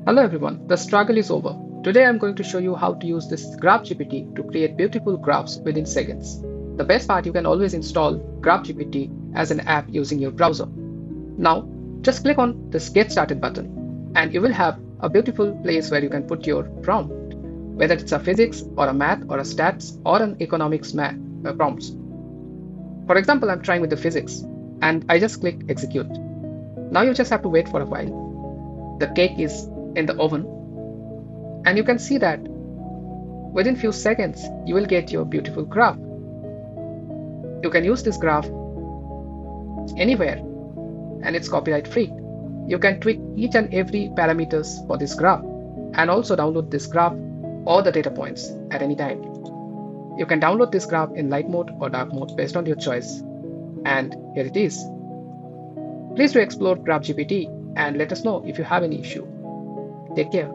Hello everyone, the struggle is over. Today I'm going to show you how to use this Graphgpt to create beautiful graphs within seconds. The best part, you can always install Graphgpt as an app using your browser. Now, just click on this Get Started button and you will have a beautiful place where you can put your prompt, whether it's a physics or a math or a stats or an economics prompts. For example, I'm trying with the physics and I just click execute. Now you just have to wait for a while. The cake is in the oven and you can see that within few seconds you will get your beautiful graph. You can use this graph anywhere and it's copyright free. You can tweak each and every parameters for this graph and also download this graph or the data points at any time. You can download this graph in light mode or dark mode based on your choice, and here it is. Please do explore Graphgpt and let us know if you have any issue. Take care.